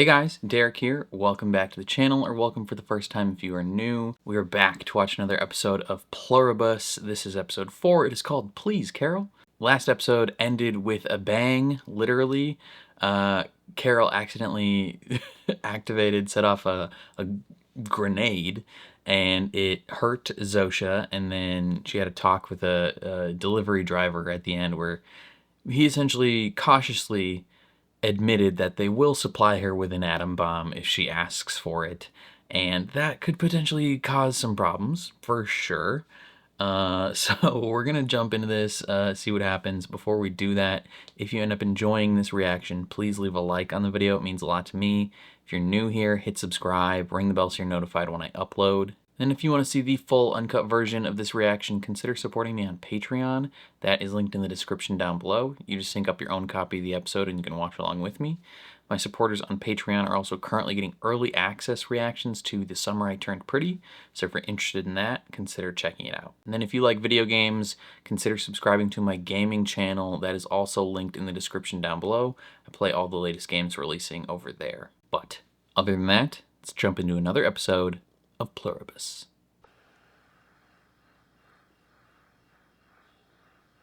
Hey guys, Derek here. Welcome back to the channel, or welcome for the first time if you are new. We are back to watch another episode of Pluribus. This is episode 4. It is called Please, Carol. Last episode ended with a bang, literally. Carol accidentally set off a grenade, and it hurt Zosa, and then she had a talk with a delivery driver at the end where he essentially cautiously admitted that they will supply her with an atom bomb if she asks for it, and that could potentially cause some problems, for sure. So we're gonna jump into this, see what happens. Before we do that, if you end up enjoying this reaction, please leave a like on the video. It means a lot to me. If you're new here, hit subscribe, ring the bell so you're notified when I upload. And if you want to see the full uncut version of this reaction, consider supporting me on Patreon. That is linked in the description down below. You just sync up your own copy of the episode and you can watch along with me. My supporters on Patreon are also currently getting early access reactions to The Summer I Turned Pretty, so if you're interested in that, consider checking it out. And then if you like video games, consider subscribing to my gaming channel. That is also linked in the description down below. I play all the latest games releasing over there. But other than that, let's jump into another episode of Pluribus.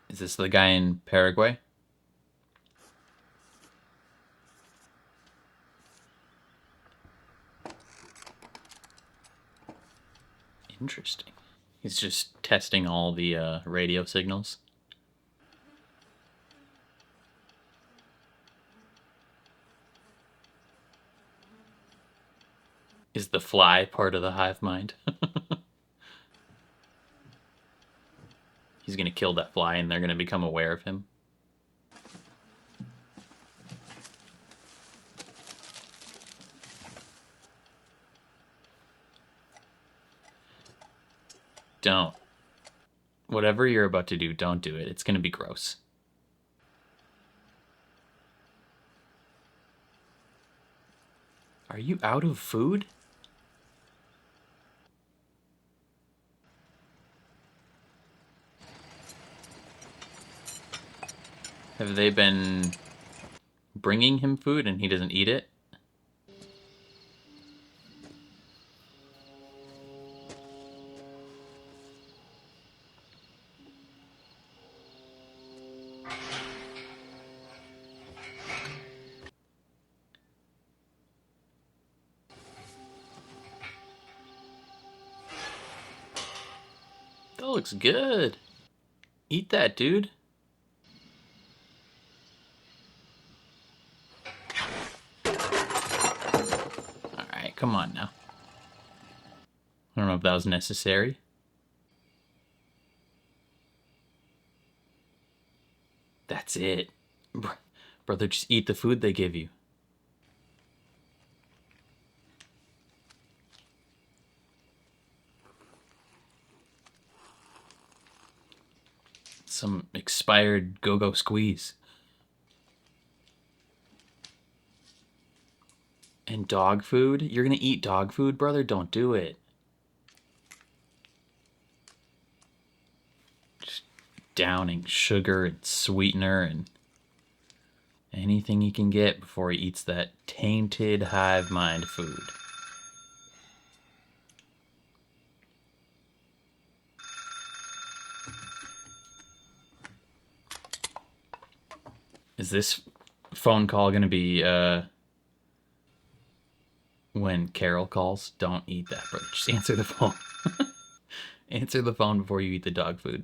Is this the guy in Paraguay? Interesting. He's just testing all the radio signals. Is the fly part of the hive mind? He's gonna kill that fly and they're gonna become aware of him. Don't. Whatever you're about to do, don't do it. It's gonna be gross. Are you out of food? Have they been bringing him food and he doesn't eat it? That looks good. Eat that, dude. Alright, come on now. I don't know if that was necessary. That's it. Brother, just eat the food they give you. Some expired go-go squeeze. And dog food? You're gonna eat dog food, brother? Don't do it. Just downing sugar and sweetener and anything he can get before he eats that tainted hive mind food. Is this phone call gonna be, when Carol calls? Don't eat that, brother. Just answer the phone. Answer the phone before you eat the dog food.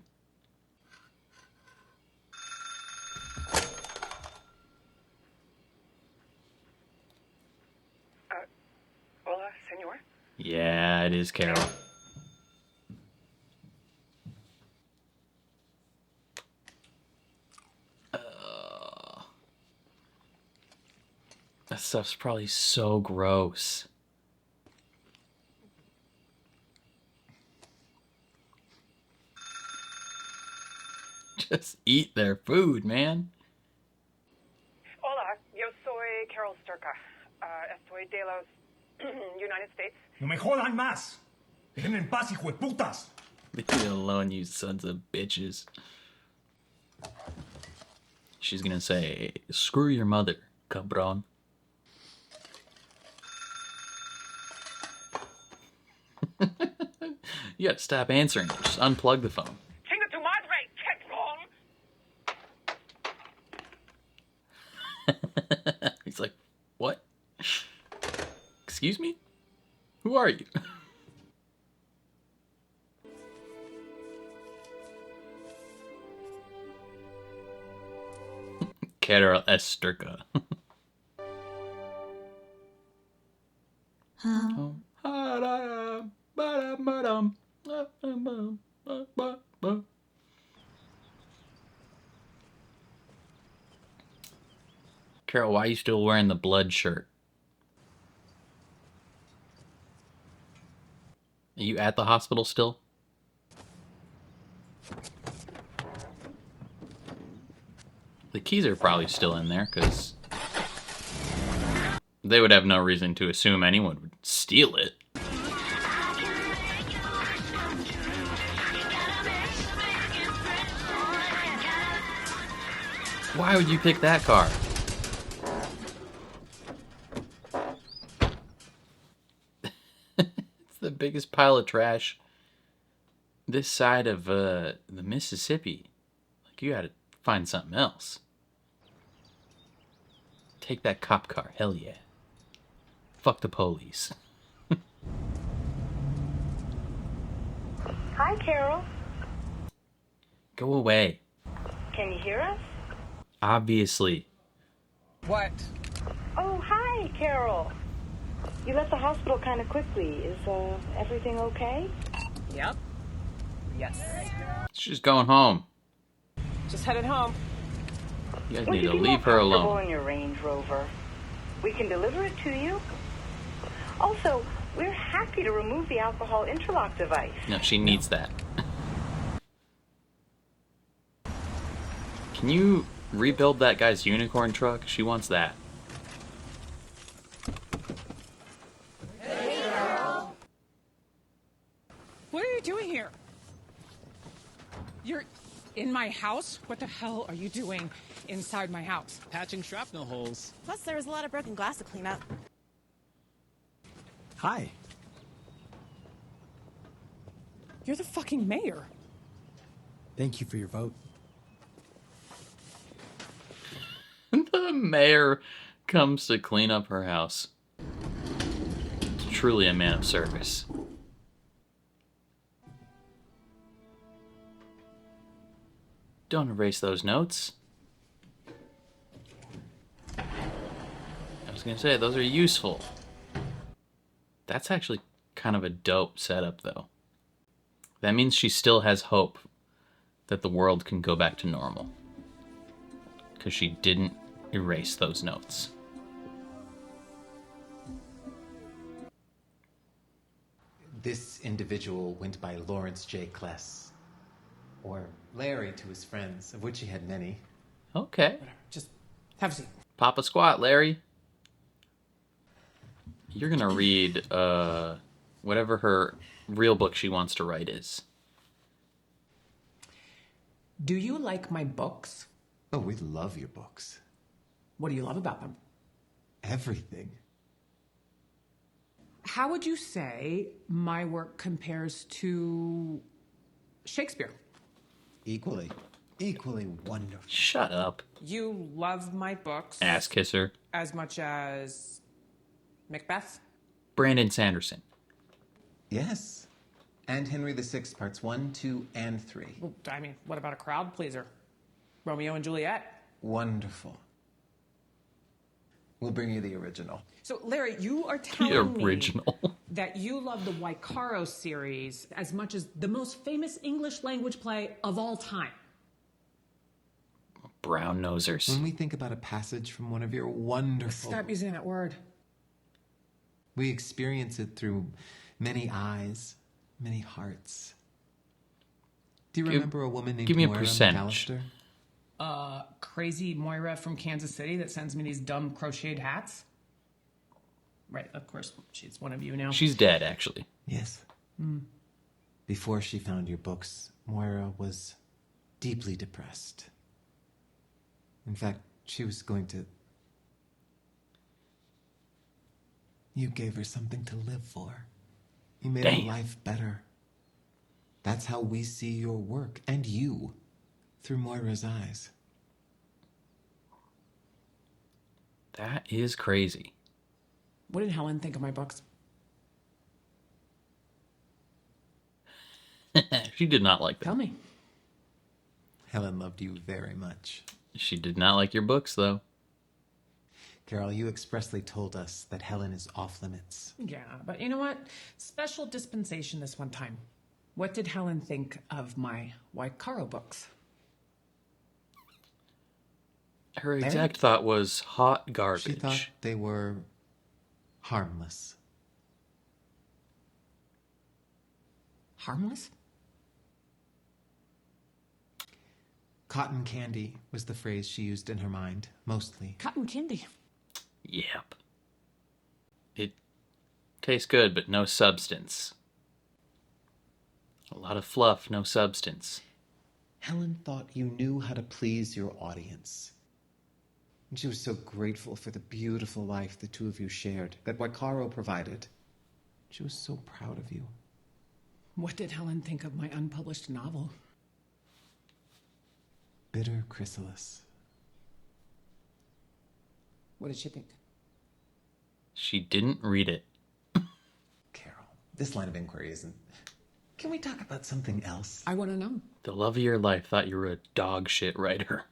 Hola, señor? Yeah, it is Carol. That stuff's probably so gross. Just eat their food, man. Hola, yo soy Carol Sturka. Estoy de los United States. No me jodan más. Dejen en paz, hijo de putas. Leave me alone, you sons of bitches. She's gonna say, screw your mother, cabron. You gotta stop answering it. Just unplug the phone. Chinga tu madre, check wrong. He's like, what? Excuse me? Who are you? Carol Esterka. Carol, why are you still wearing the blood shirt? Are you at the hospital still? The keys are probably still in there, because they would have no reason to assume anyone would steal it. Why would you pick that car? It's the biggest pile of trash this side of the Mississippi. Like, you gotta find something else. Take that cop car, hell yeah. Fuck the police. Hi, Carol. Go away. Can you hear us? Obviously. What? Oh, hi, Carol. You left the hospital kind of quickly. Is everything okay? Yep. Yes. She's going home. Just headed home. You guys Would need you to be leave more her comfortable alone. in your Range Rover? We can deliver it to you. Also, we're happy to remove the alcohol interlock device. No, she needs that. Can you rebuild that guy's unicorn truck? She wants that. What are you doing here? You're in my house? What the hell are you doing inside my house? Patching shrapnel holes. Plus, there was a lot of broken glass to clean up. Hi. You're the fucking mayor. Thank you for your vote. The mayor comes to clean up her house. Truly a man of service. Don't erase those notes. I was gonna say, those are useful. That's actually kind of a dope setup, though. That means she still has hope that the world can go back to normal. Because she didn't erase those notes. This individual went by Lawrence J. Kless, or Larry to his friends, of which he had many. Okay. Just have a seat. Pop a squat, Larry. You're gonna read whatever her real book she wants to write is. Do you like my books? Oh, we love your books. What do you love about them? Everything. How would you say my work compares to Shakespeare? Equally wonderful. Shut up, You love my books ass kisser. as much as Macbeth? Brandon Sanderson. Yes. And Henry VI, parts 1, 2, and 3. Well, I mean, what about a crowd pleaser? Romeo and Juliet? Wonderful. We'll bring you the original. So, Larry, you are The telling me original. that you love the Waikaro series as much as the most famous English language play of all time. Brown nosers. When we think about a passage from one of your wonderful... Stop using that word. We experience it through many eyes, many hearts. Do you remember a woman named give me a Moira percentage. McAllister? Crazy Moira from Kansas City that sends me these dumb crocheted hats? Right, of course, she's one of you now. She's dead, actually. Yes. Before she found your books, Moira was deeply depressed. In fact, she was going to... You gave her something to live for. You made her Damn. life better. That's how we see your work, and you, through Moira's eyes. That is crazy. What did Helen think of my books? She did not like Tell them. me. Helen loved you very much. She did not like your books, though. Carol, you expressly told us that Helen is off limits. Yeah, but you know what? Special dispensation this one time. What did Helen think of my Waikaro books? Her exact thought was hot garbage. She thought they were harmless. Harmless? Cotton candy was the phrase she used in her mind, mostly. Cotton candy. Yep. It tastes good, but no substance. A lot of fluff, no substance. Helen thought you knew how to please your audience. And she was so grateful for the beautiful life the two of you shared, that Waikaro provided. She was so proud of you. What did Helen think of my unpublished novel? Bitter Chrysalis. What did she think? She didn't read it. Carol, this line of inquiry isn't... Can we talk about something else? I want to know. The love of your life thought you were a dog shit writer.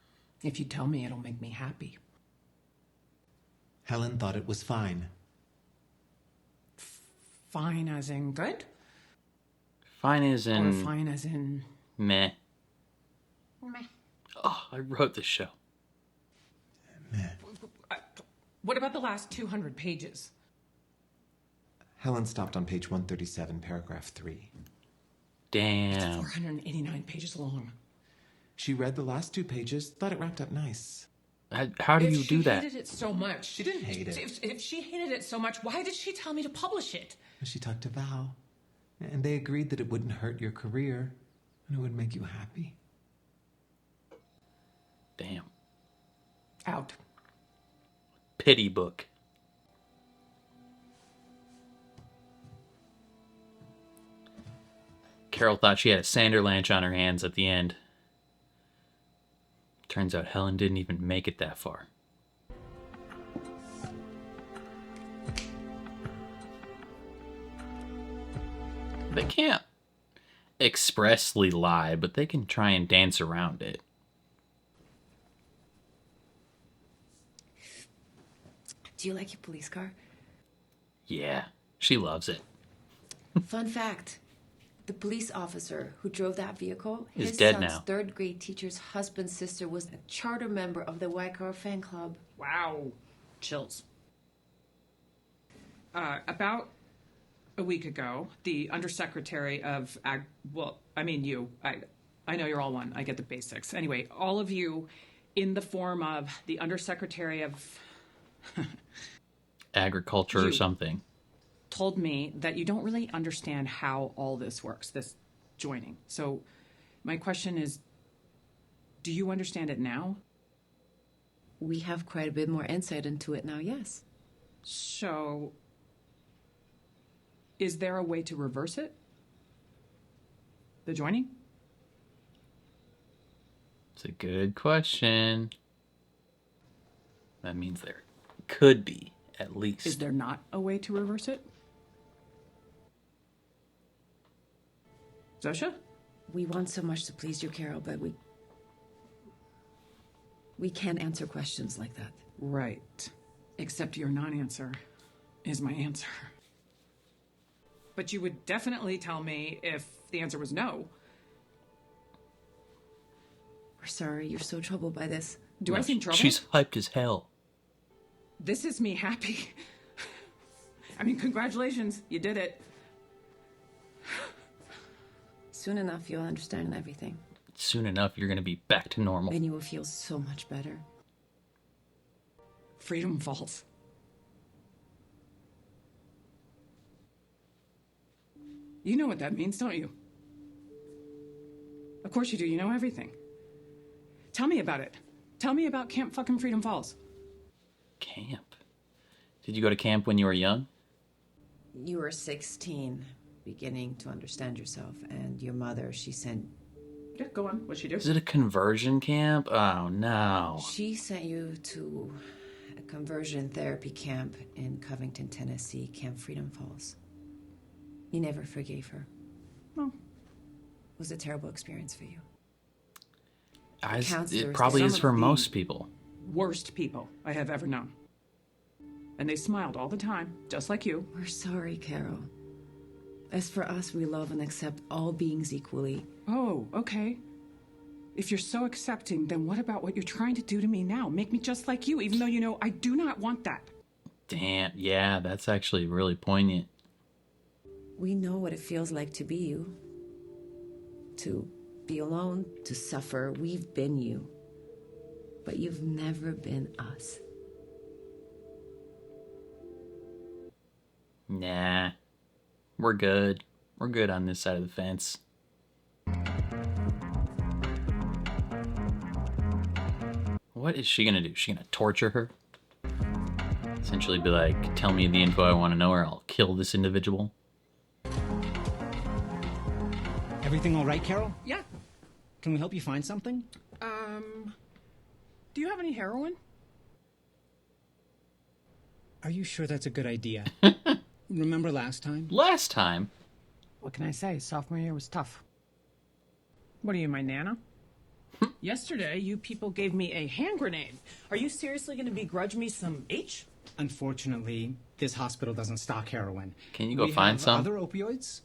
If you tell me, it'll make me happy. Helen thought it was fine. Fine as in good? Fine as in... Or fine as in... meh. Meh. Oh, I wrote this show. Meh. What about the last 200 pages? Helen stopped on page 137, paragraph 3. Damn. 489 pages long. She read the last 2 pages, thought it wrapped up nice. How do you do that? If she hated it so much... She didn't hate it. If she hated it so much, why did she tell me to publish it? She talked to Val, and they agreed that it wouldn't hurt your career, and it would make you happy. Damn. Out. Pity book. Carol thought she had a Sanderlanche on her hands at the end. Turns out Helen didn't even make it that far. They can't expressly lie, but they can try and dance around it. Do you like your police car? Yeah, she loves it. Fun fact. The police officer who drove that vehicle, Is his dead son's now. third grade teacher's husband's sister was a charter member of the Waikaro fan club. Wow. Chills. About a week ago, the undersecretary of you. I know you're all one. I get the basics. Anyway, all of you in the form of the undersecretary of Agriculture or You. something. told me that you don't really understand how all this works, this joining. So my question is, do you understand it now? We have quite a bit more insight into it now, yes. So is there a way to reverse it? The joining? It's a good question. That means there could be, at least. Is there not a way to reverse it? Zosa? We want so much to please you, Carol, but we can't answer questions like that. Right. Except your non-answer is my answer. But you would definitely tell me if the answer was no. We're sorry you're so troubled by this. Do I seem troubled? She's hyped as hell. This is me happy. I mean, congratulations. You did it. Soon enough, you'll understand everything. Soon enough, you're going to be back to normal. And you will feel so much better. Freedom Falls. You know what that means, don't you? Of course you do. You know everything. Tell me about it. Tell me about Camp fucking Freedom Falls. Camp. Did you go to camp when you were young? You were 16. beginning to understand yourself. And your mother, she sent... Yeah, go on. What'd she do? Is it a conversion camp? Oh, no. She sent you to a conversion therapy camp in Covington, Tennessee, Camp Freedom Falls. You never forgave her. Oh. It was a terrible experience for you. It probably is for most people. Worst people I have ever known. And they smiled all the time, just like you. We're sorry, Carol. As for us, we love and accept all beings equally. Oh, okay. If you're so accepting, then what about what you're trying to do to me now? Make me just like you, even though you know I do not want that. Damn, yeah, that's actually really poignant. We know what it feels like to be you. To be alone, to suffer. We've been you. But you've never been us. Nah. We're good. We're good on this side of the fence. What is she gonna do? Is she gonna torture her? Essentially be like, tell me the info I want to know or I'll kill this individual? Everything all right, Carol? Yeah. Can we help you find something? Do you have any heroin? Are you sure that's a good idea? Remember last time? Last time? What can I say? Sophomore year was tough. What are you, my nana? Yesterday, you people gave me a hand grenade. Are you seriously going to begrudge me some H? Unfortunately, this hospital doesn't stock heroin. Can you go find some? Other opioids?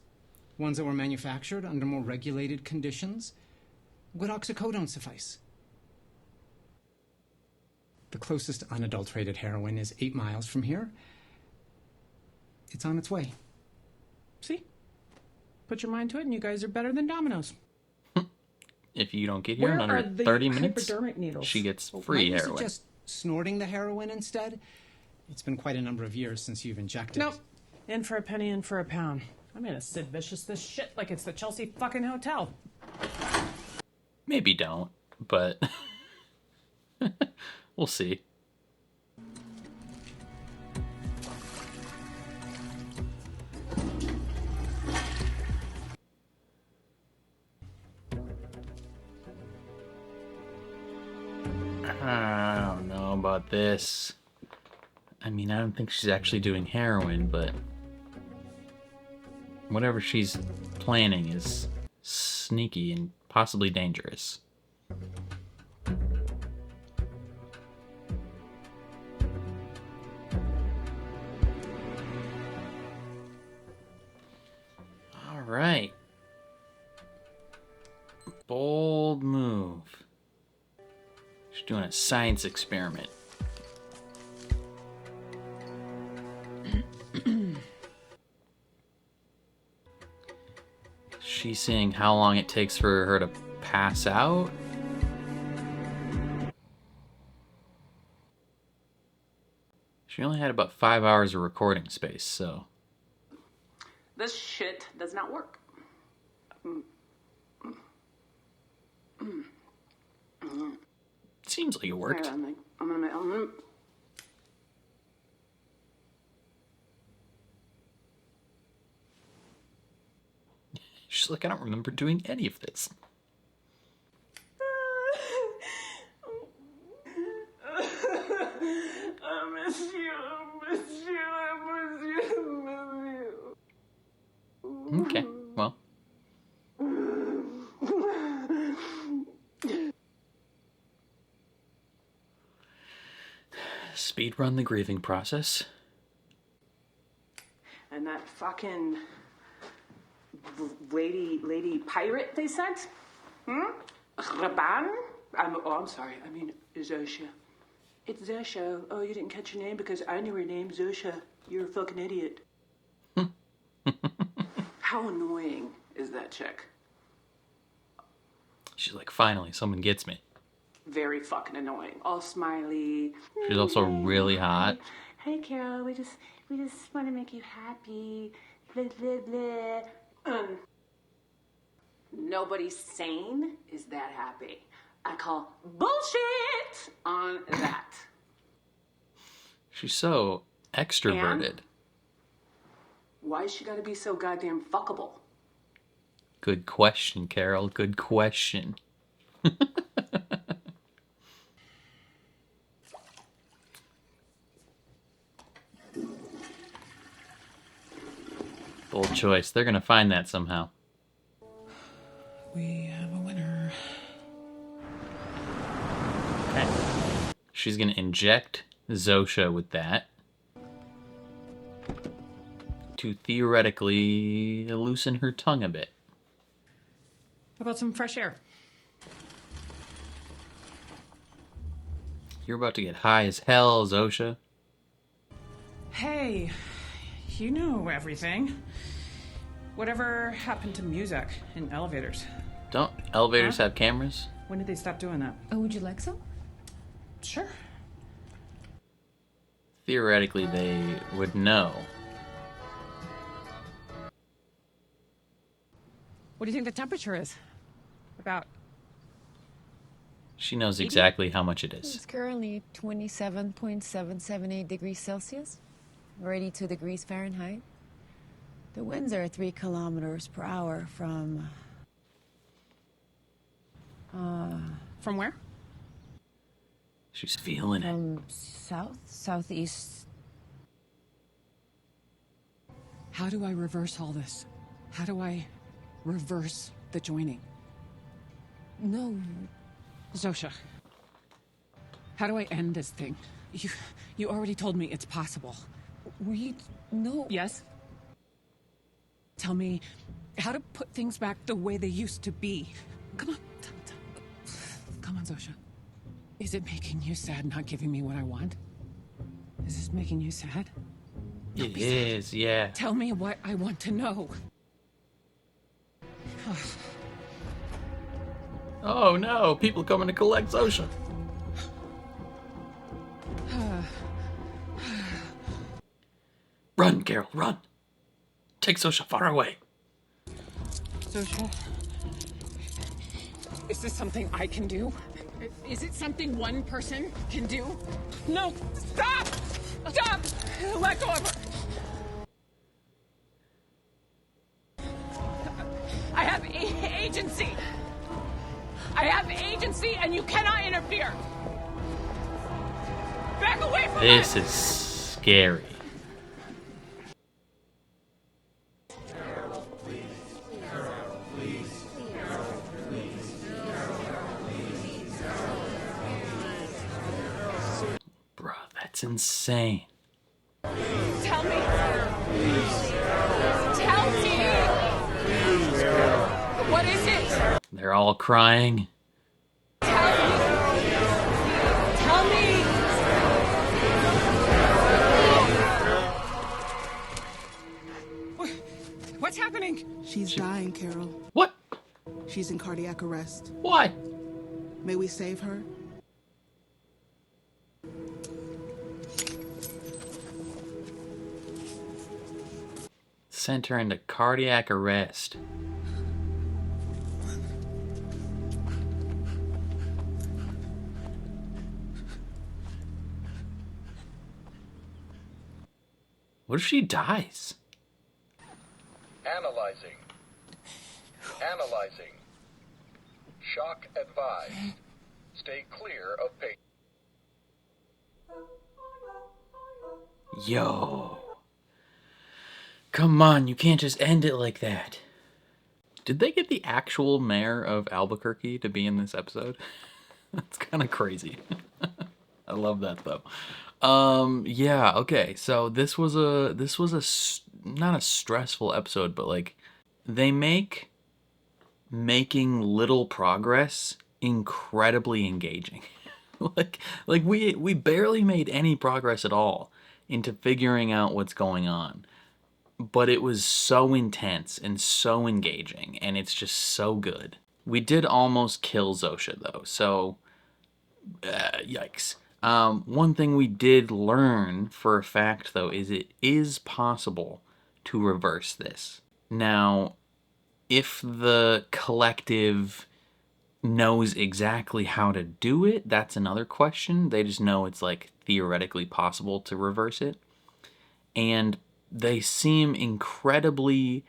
Ones that were manufactured under more regulated conditions? Would oxycodone suffice? The closest unadulterated heroin is 8 miles from here. It's on its way. See? Put your mind to it and you guys are better than dominoes. If you don't get here in Where under are the 30 minutes, hypodermic needles? she gets free Might you heroin. suggest snorting the heroin instead? It's been quite a number of years since you've injected. Nope. In for a penny, in for a pound. I'm gonna Sid Vicious this shit like it's the Chelsea fucking hotel. Maybe don't, but we'll see. I don't know about this. I mean, I don't think she's actually doing heroin, but whatever she's planning is sneaky and possibly dangerous. All right. Bold move. She's doing a science experiment. She's seeing how long it takes for her to pass out. She only had about 5 hours of recording space, so. This shit does not work. Seems like it worked. I'm gonna She's like, I don't remember doing any of this. I miss you, I miss you, I miss you, I miss you. Okay, well. Speed run the grieving process. And that fucking lady pirate they sent? Raban? I'm sorry. I mean, Zosa. It's Zosa. Oh, you didn't catch your name because I knew her name, Zosa. You're a fucking idiot. How annoying is that chick? She's like, finally, someone gets me. Very fucking annoying. All smiley. She's also really hot. Hey, Carol, we just want to make you happy. Blah, blah, blah. Nobody sane is that happy. I call bullshit on that. She's so extroverted. Why is she gotta be so goddamn fuckable? Good question, Carol. Good question. Bold choice. They're gonna find that somehow. We have a winner. Okay. She's gonna inject Zosa with that to theoretically loosen her tongue a bit. How about some fresh air? You're about to get high as hell, Zosa. Hey, you know everything. Whatever happened to music in elevators? Don't elevators have cameras? When did they stop doing that? Oh, would you like some? Sure. Theoretically, they would know. What do you think the temperature is? About. She knows exactly how much it is. It's currently 27.778 degrees Celsius, or 82 degrees Fahrenheit. The winds are 3 kilometers per hour from... From where? She's feeling it. From southeast. How do I reverse all this? How do I reverse the joining? No. Zosa, how do I end this thing? You already told me it's possible. No. Yes? Tell me how to put things back the way they used to be. Come on. Come on, Zosa. Is it making you sad not giving me what I want? Is this making you sad? It is, yeah. Tell me what I want to know. Oh no, people coming to collect Zosa. Run, Carol, run. Take Zosa far away. Zosa, is this something I can do? Is it something one person can do? No, stop! Stop! Let go of her! I have agency! I have agency and you cannot interfere! Back away from This is scary. Bruh, that's insane. Tell me! Tell me! What is it? They're all crying. Tell me! What's happening? She's dying, Carol. What? She's in cardiac arrest. Why? May we save her? Sent her into cardiac arrest. What if she dies? Analyzing. Analyzing. Shock advised. Stay clear of patient. Yo. Come on, you can't just end it like that. Did they get the actual mayor of Albuquerque to be in this episode? That's kind of crazy. I love that though. Yeah, okay. So this was not a stressful episode, but like they make making little progress incredibly engaging. like we barely made any progress at all into figuring out what's going on. But it was so intense and so engaging, and it's just so good. We did almost kill Zosa, though, so yikes. One thing we did learn for a fact, though, is it is possible to reverse this. Now, if the collective knows exactly how to do it, that's another question. They just know it's, like, theoretically possible to reverse it. And they seem incredibly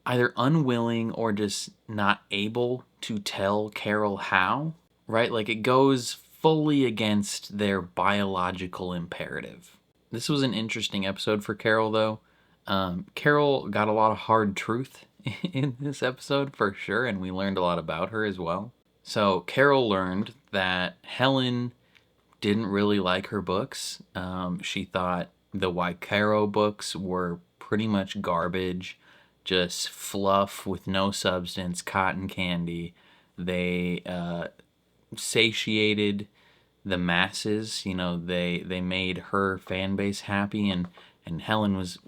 either unwilling or just not able to tell Carol how, right? Like, it goes fully against their biological imperative. This was an interesting episode for Carol, though. Carol got a lot of hard truth in this episode, for sure, and we learned a lot about her as well. So Carol learned that Helen didn't really like her books. She thought the Waikaro books were pretty much garbage, just fluff with no substance, cotton candy. They satiated the masses. You know, they made her fan base happy, and Helen was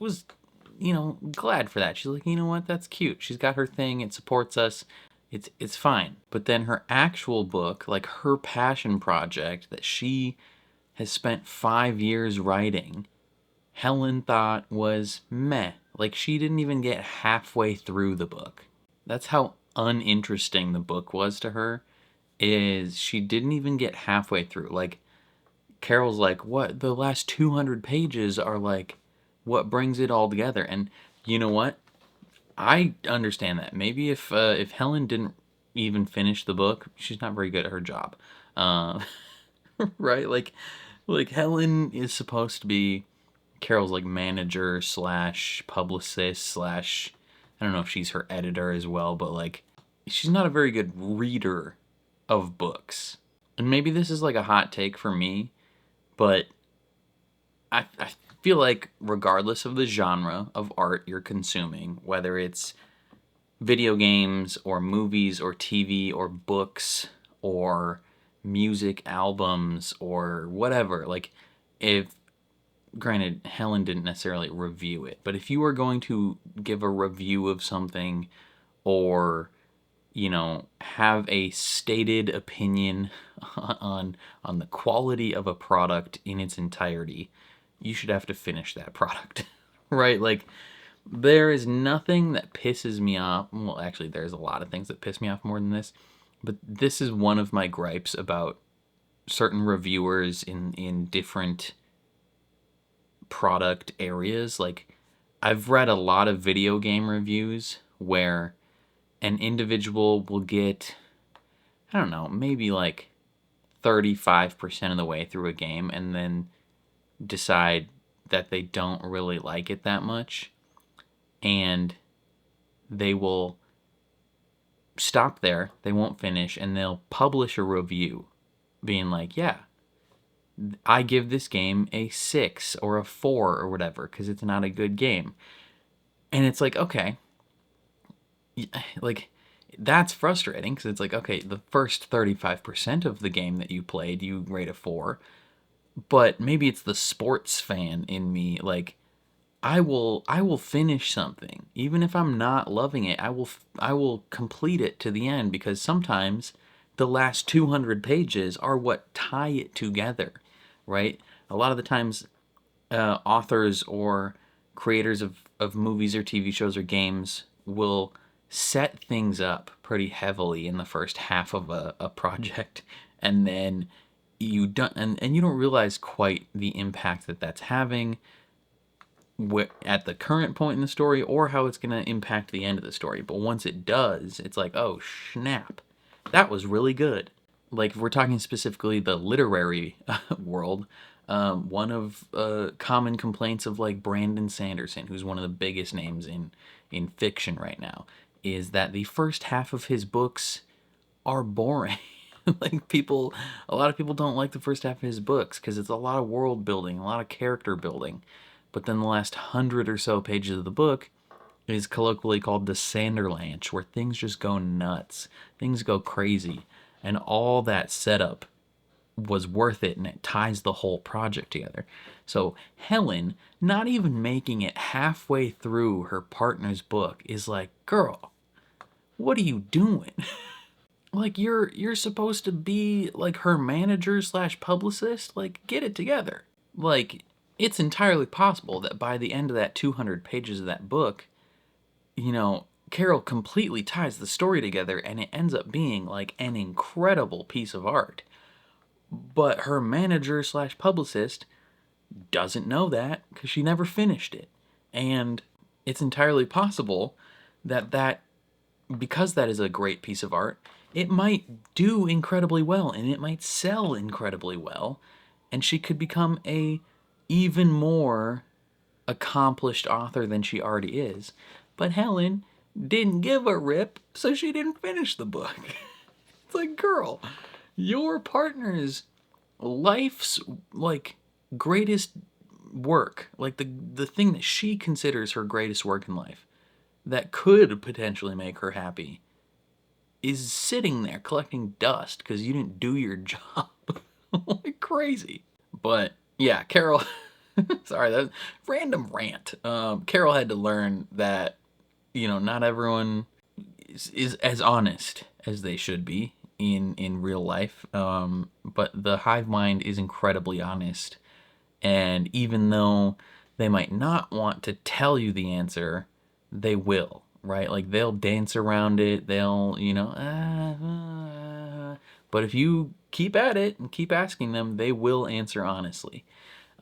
glad for that. She's like, you know what, that's cute. She's got her thing. It supports us. It's fine. But then her actual book, like her passion project that she has spent 5 years writing, Helen thought was meh. Like, she didn't even get halfway through the book. That's how uninteresting the book was to her, is she didn't even get halfway through. Like, Carol's like, what? The last 200 pages are like what brings it all together. And you know what? I understand that. Maybe if Helen didn't even finish the book, she's not very good at her job. Right? Like Helen is supposed to be Carol's like manager slash publicist slash, I don't know if she's her editor as well, but like she's not a very good reader of books. And maybe this is like a hot take for me, but I feel like regardless of the genre of art you're consuming, whether it's video games or movies or TV or books or music albums or whatever, like, if, granted, Helen didn't necessarily review it, but if you were going to give a review of something or, you know, have a stated opinion on the quality of a product in its entirety, you should have to finish that product, right? Like, there is nothing that pisses me off. Well, actually, there's a lot of things that piss me off more than this, but this is one of my gripes about certain reviewers in different product areas. Like, I've read a lot of video game reviews where an individual will get, I don't know, maybe like 35% of the way through a game and then decide that they don't really like it that much, and they will stop there, they won't finish, and they'll publish a review being like, yeah, I give this game a 6 or a 4 or whatever because it's not a good game. And it's like, okay, like, that's frustrating because it's like, okay, the first 35% of the game that you played, you rate a 4, but maybe it's the sports fan in me. Like, I will finish something even if I'm not loving it. I will complete it to the end, because sometimes the last 200 pages are what tie it together, right? A lot of the times, authors or creators of movies or TV shows or games will set things up pretty heavily in the first half of a project, and then you don't and you don't realize quite the impact that that's having at the current point in the story, or how it's going to impact the end of the story. But once it does, it's like, oh snap, that was really good. Like, if we're talking specifically the literary world, one of common complaints of like Brandon Sanderson, who's one of the biggest names in fiction right now, is that the first half of his books are boring. Like, a lot of people don't like the first half of his books because it's a lot of world building, a lot of character building. But then the last 100 or so pages of the book is colloquially called the Sanderlanche, where things just go nuts. Things go crazy. And all that setup was worth it, and it ties the whole project together. So Helen, not even making it halfway through her partner's book, is like, girl, what are you doing? Like, you're supposed to be like her manager slash publicist. Like, get it together. Like, it's entirely possible that by the end of that 200 pages of that book, you know, Carol completely ties the story together and it ends up being like an incredible piece of art. But her manager slash publicist doesn't know that because she never finished it. And it's entirely possible that because that is a great piece of art, it might do incredibly well and it might sell incredibly well, and she could become a even more accomplished author than she already is. But Helen didn't give a rip, so she didn't finish the book. It's like, girl, your partner's life's like greatest work, like the thing that she considers her greatest work in life, that could potentially make her happy, is sitting there collecting dust because you didn't do your job. Like crazy. But yeah, Carol, sorry, that random rant. Carol had to learn that, not everyone is as honest as they should be in real life. But the hive mind is incredibly honest. And even though they might not want to tell you the answer, they will, right? Like they'll dance around it. They'll, but if you keep at it and keep asking them, they will answer honestly.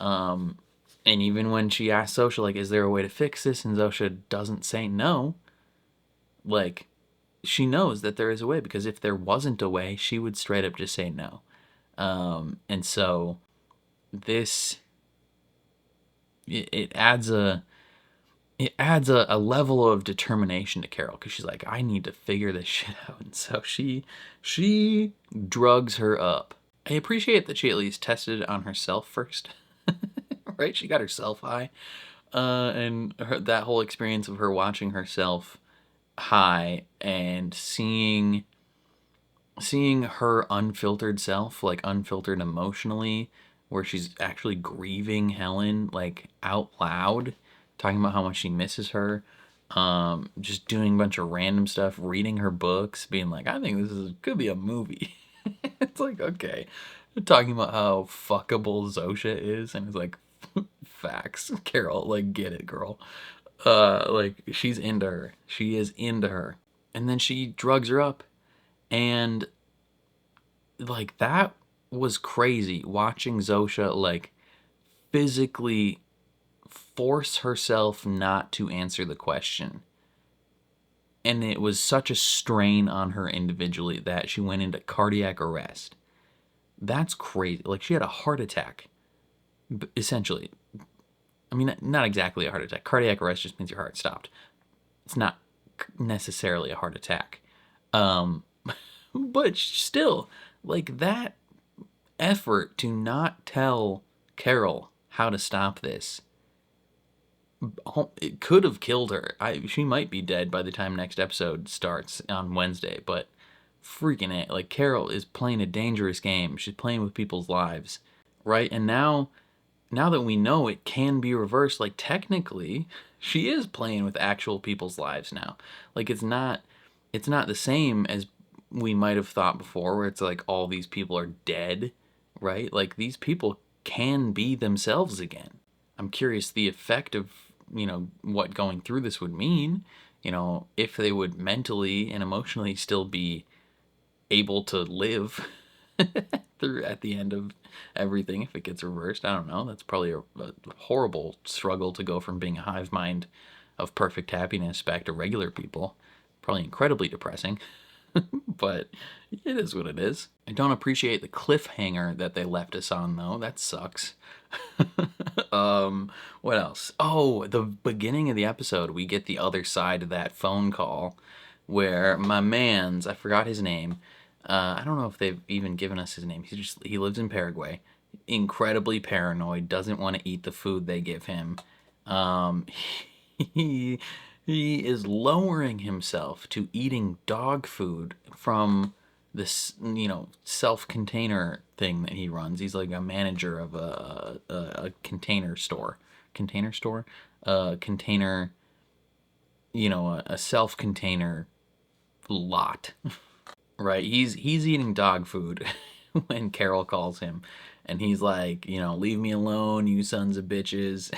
And even when she asks Zosa, like, is there a way to fix this? And Zosa doesn't say no. Like, she knows that there is a way, because if there wasn't a way, she would straight up just say no. And so this, it adds a level of determination to Carol, because she's like, I need to figure this shit out. And so she drugs her up. I appreciate that she at least tested it on herself first. Right? She got herself high. And that whole experience of her watching herself high and seeing her unfiltered self, like unfiltered emotionally, where she's actually grieving Helen, like out loud, talking about how much she misses her, just doing a bunch of random stuff, reading her books, being like, I think could be a movie. It's like, okay, talking about how fuckable Zosa is, and it's like, facts, Carol, like, get it, girl. Like, she's into her. She is into her. And then she drugs her up, and like, that was crazy, watching Zosa like physically force herself not to answer the question. And it was such a strain on her individually that she went into cardiac arrest. That's crazy. Like, she had a heart attack, essentially. I mean, not exactly a heart attack. Cardiac arrest just means your heart stopped. It's not necessarily a heart attack. But still, like, that effort to not tell Carol how to stop this, it could have killed her. She might be dead by the time next episode starts on Wednesday, but freaking it, like, Carol is playing a dangerous game. She's playing with people's lives, right? And now that we know it can be reversed, like, technically she is playing with actual people's lives now. Like, it's not the same as we might have thought before, where it's like all these people are dead, right? Like, these people can be themselves again. I'm curious the effect of, what going through this would mean, if they would mentally and emotionally still be able to live through at the end of everything, if it gets reversed. I don't know. That's probably a horrible struggle to go from being a hive mind of perfect happiness back to regular people. Probably incredibly depressing. But it is what it is. I don't appreciate the cliffhanger that they left us on, though. That sucks. What else? Oh, the beginning of the episode, we get the other side of that phone call where my man's, I forgot his name. I don't know if they've even given us his name. He lives in Paraguay. Incredibly paranoid, doesn't want to eat the food they give him. He is lowering himself to eating dog food from this, self-container thing that he runs. He's like a manager of a container store. Container store? Container, a self-container lot. Right? He's eating dog food when Carol calls him. And he's like, leave me alone, you sons of bitches.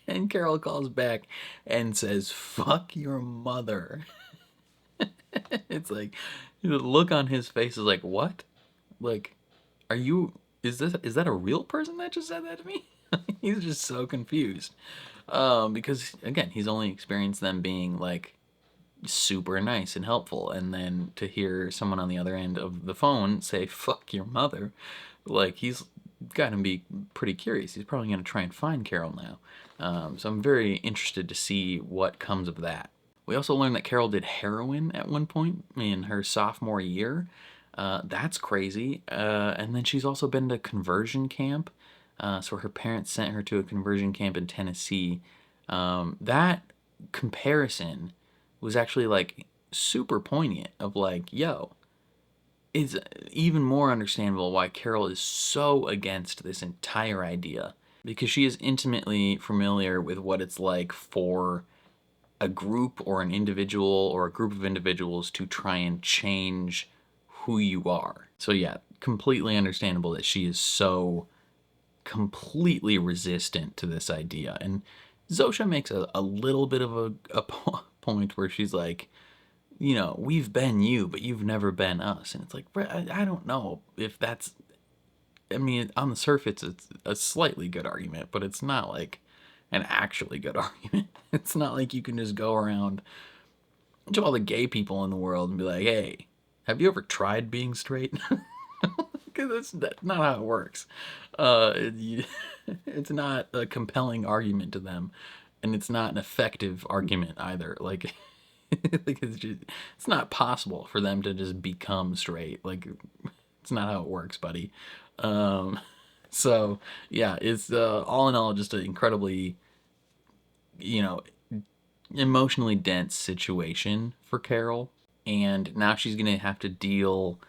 And Carol calls back and says, fuck your mother. It's like, the look on his face is like, what? Like, is that a real person that just said that to me? He's just so confused. Because again, he's only experienced them being like super nice and helpful, and then to hear someone on the other end of the phone say "fuck your mother," like he's got to be pretty curious. He's probably going to try and find Carol now. So I'm very interested to see what comes of that. We also learned that Carol did heroin at one point in her sophomore year. That's crazy. And then she's also been to conversion camp. So her parents sent her to a conversion camp in Tennessee. That comparison was actually like super poignant of like, yo, it's even more understandable why Carol is so against this entire idea, because she is intimately familiar with what it's like for a group or an individual or a group of individuals to try and change who you are. So yeah, completely understandable that she is so completely resistant to this idea. And Zosha makes a little bit of a point where she's like, you know, we've been you, but you've never been us. And it's like, I don't know if that's, I mean, on the surface, it's a slightly good argument, but it's not like an actually good argument. It's not like you can just go around to all the gay people in the world and be like, hey, have you ever tried being straight? Because that's not how it works. It's not a compelling argument to them, and it's not an effective argument either. Like, it's not possible for them to just become straight. Like, it's not how it works, buddy. So yeah, it's all in all just an incredibly, you know, emotionally dense situation for Carol. And now she's going to have to deal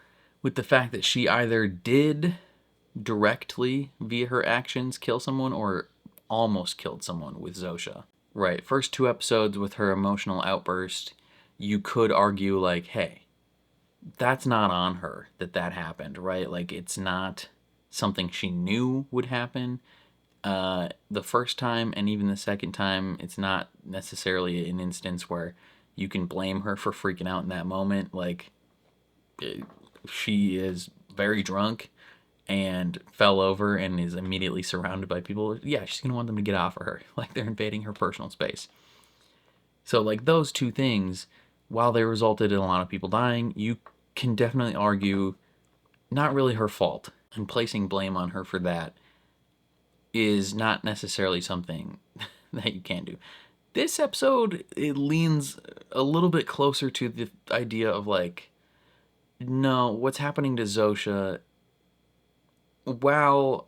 with the fact that she either did directly via her actions kill someone or almost killed someone with Zosha. Right, first 2 episodes with her emotional outburst, you could argue like, hey, that's not on her that happened, right? Like, it's not something she knew would happen. The first time and even the second time, it's not necessarily an instance where you can blame her for freaking out in that moment. Like, she is very drunk and fell over and is immediately surrounded by people. Yeah, she's going to want them to get off of her. Like, they're invading her personal space. So, like, those 2 things, while they resulted in a lot of people dying, you can definitely argue not really her fault. And placing blame on her for that is not necessarily something that you can do. This episode, it leans a little bit closer to the idea of like, no, what's happening to Zosha, while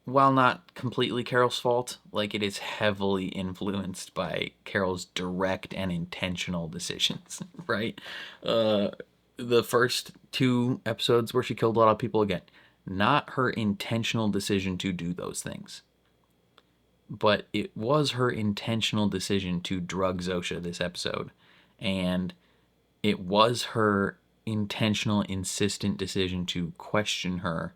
not completely Carol's fault, like it is heavily influenced by Carol's direct and intentional decisions, right? The first 2 episodes where she killed a lot of people, again, not her intentional decision to do those things. But it was her intentional decision to drug Zosha this episode. And it was her intentional, insistent decision to question her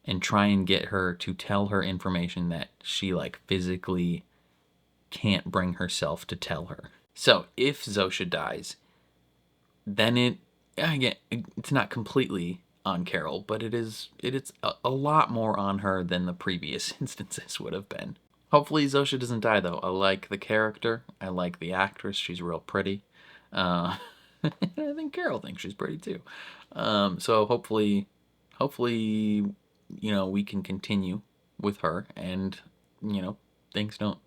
and try and get her to tell her information that she, like, physically can't bring herself to tell her. So, if Zosha dies, then it's not completely on Carol, but it's a lot more on her than the previous instances would have been. Hopefully Zosha doesn't die, though. I like the character. I like the actress. She's real pretty. I think Carol thinks she's pretty, too. So hopefully, you know, we can continue with her and, you know, things don't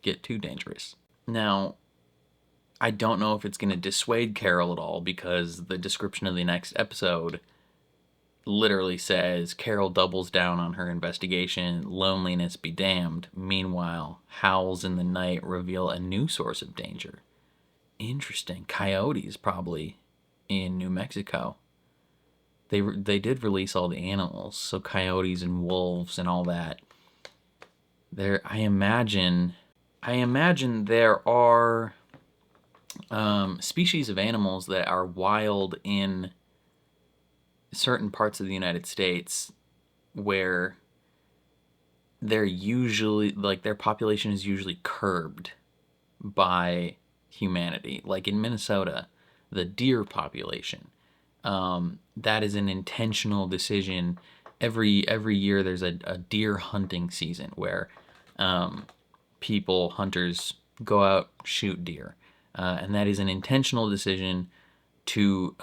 get too dangerous. Now, I don't know if it's going to dissuade Carol at all, because the description of the next episode literally says Carol doubles down on her investigation, loneliness be damned. Meanwhile, howls in the night reveal a new source of danger. Interesting. Coyotes, probably, in New Mexico. They did release all the animals, so coyotes and wolves and all that. I imagine there are species of animals that are wild in certain parts of the United States where they're usually, like, their population is usually curbed by humanity. Like in Minnesota, the deer population, that is an intentional decision every year there's a deer hunting season where hunters go out, shoot deer. And that is an intentional decision to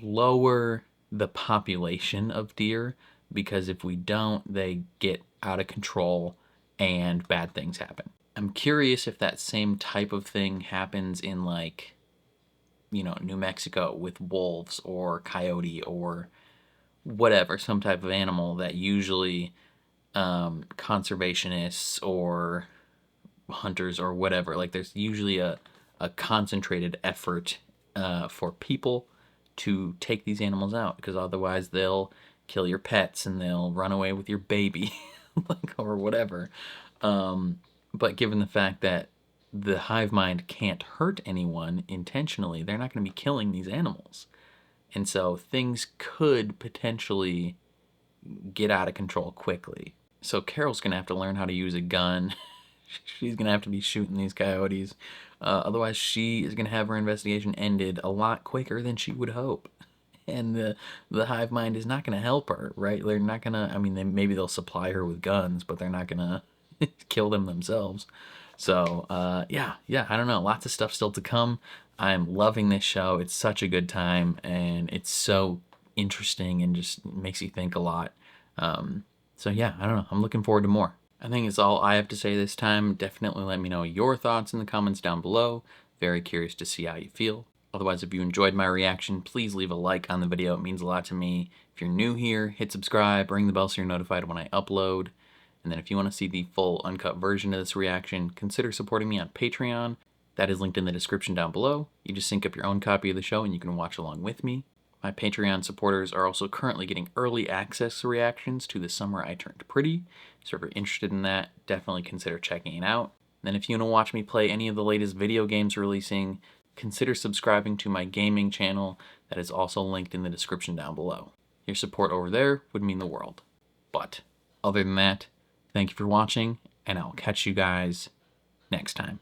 lower the population of deer, because if we don't, they get out of control and bad things happen. I'm curious if that same type of thing happens in, like, New Mexico with wolves or coyote or whatever, some type of animal that usually conservationists or hunters or whatever, like, there's usually a concentrated effort for people to take these animals out, because otherwise they'll kill your pets and they'll run away with your baby like, or whatever. But given the fact that the hive mind can't hurt anyone intentionally, they're not going to be killing these animals. And so things could potentially get out of control quickly. So Carol's going to have to learn how to use a gun. She's going to have to be shooting these coyotes. Otherwise, she is going to have her investigation ended a lot quicker than she would hope. And the hive mind is not going to help her, right? They're not going to, I mean, maybe they'll supply her with guns, but they're not going to kill them themselves. So, yeah, I don't know. Lots of stuff still to come. I'm loving this show. It's such a good time, and it's so interesting and just makes you think a lot. So yeah, I don't know. I'm looking forward to more. I think it's all I have to say this time. Definitely let me know your thoughts in the comments down below. Very curious to see how you feel. Otherwise, if you enjoyed my reaction, please leave a like on the video. It means a lot to me. If you're new here, hit subscribe, ring the bell so you're notified when I upload. And then if you want to see the full uncut version of this reaction, consider supporting me on Patreon. That is linked in the description down below. You just sync up your own copy of the show and you can watch along with me. My Patreon supporters are also currently getting early access reactions to The Summer I Turned Pretty. So if you're interested in that, definitely consider checking it out. And then if you want to watch me play any of the latest video games releasing, consider subscribing to my gaming channel. That is also linked in the description down below. Your support over there would mean the world. But other than that, thank you for watching, and I'll catch you guys next time.